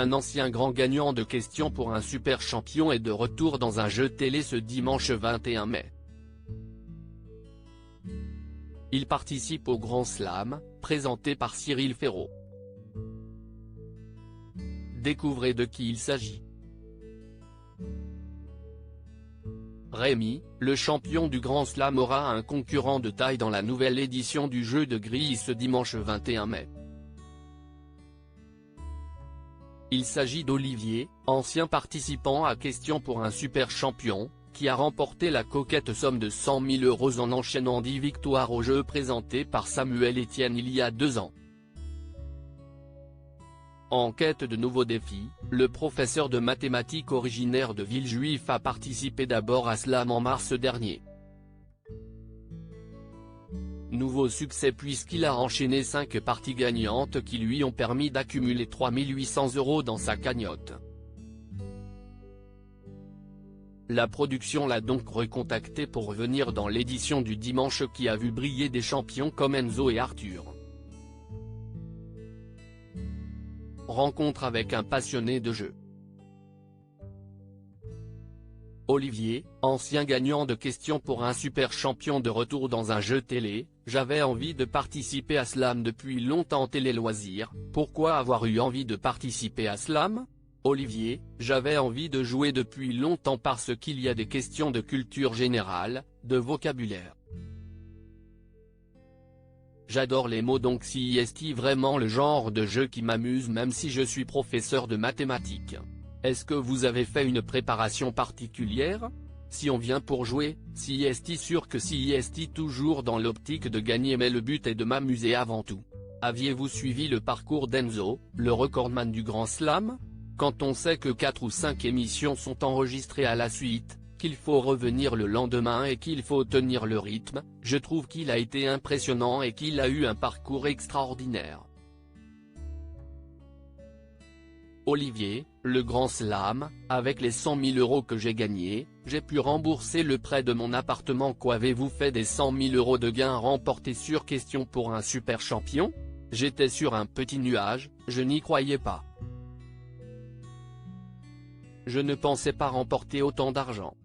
Un ancien grand gagnant de questions pour un super champion est de retour dans un jeu télé ce dimanche 21 mai. Il participe au Grand Slam, présenté par Cyril Ferraud. Découvrez de qui il s'agit. Rémi, le champion du Grand Slam aura un concurrent de taille dans la nouvelle édition du jeu de grille ce dimanche 21 mai. Il s'agit d'Olivier, ancien participant à Questions pour un super champion, qui a remporté la coquette somme de 100 000 € en enchaînant 10 victoires au jeu présenté par Samuel Etienne il y a 2 ans. En quête de nouveaux défis, le professeur de mathématiques originaire de Villejuif a participé d'abord à Slam en mars dernier. Nouveau succès puisqu'il a enchaîné 5 parties gagnantes qui lui ont permis d'accumuler 3 800 € dans sa cagnotte. La production l'a donc recontacté pour revenir dans l'édition du dimanche qui a vu briller des champions comme Enzo et Arthur. Rencontre avec un passionné de jeu. Olivier, ancien gagnant de questions pour un super champion de retour dans un jeu télé, j'avais envie de participer à Slam depuis longtemps télé loisirs. Pourquoi avoir eu envie de participer à Slam ? Olivier, j'avais envie de jouer depuis longtemps parce qu'il y a des questions de culture générale, de vocabulaire. J'adore les mots donc si est vraiment le genre de jeu qui m'amuse même si je suis professeur de mathématiques. Est-ce que vous avez fait une préparation particulière ? Si on vient pour jouer, si est sûr que si est toujours dans l'optique de gagner mais le but est de m'amuser avant tout. Aviez-vous suivi le parcours d'Enzo, le recordman du Grand Slam ? Quand on sait que 4 ou 5 émissions sont enregistrées à la suite, qu'il faut revenir le lendemain et qu'il faut tenir le rythme, je trouve qu'il a été impressionnant et qu'il a eu un parcours extraordinaire. Olivier, le Grand Slam, avec les 100 000 € que j'ai gagnés, j'ai pu rembourser le prêt de mon appartement. Qu'avez-vous fait des 100 000 € de gains remportés sur Questions pour un super champion ? J'étais sur un petit nuage, je n'y croyais pas. Je ne pensais pas remporter autant d'argent.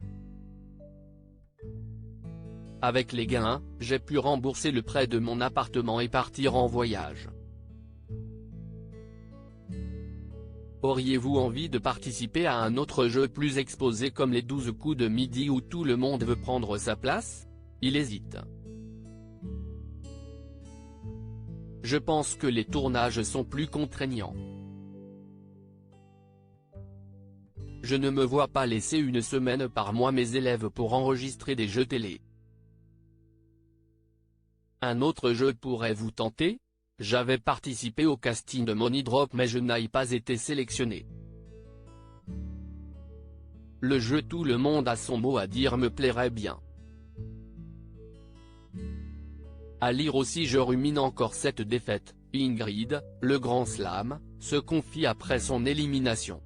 Avec les gains, j'ai pu rembourser le prêt de mon appartement et partir en voyage. Auriez-vous envie de participer à un autre jeu plus exposé comme les 12 coups de midi où tout le monde veut prendre sa place ? Il hésite. Je pense que les tournages sont plus contraignants. Je ne me vois pas laisser une semaine par mois mes élèves pour enregistrer des jeux télé. Un autre jeu pourrait vous tenter ? J'avais participé au casting de Money Drop mais je n'ai pas été sélectionné. Le jeu Tout le monde a son mot à dire me plairait bien. À lire aussi je rumine encore cette défaite. Ingrid, le Grand Slam, se confie après son élimination.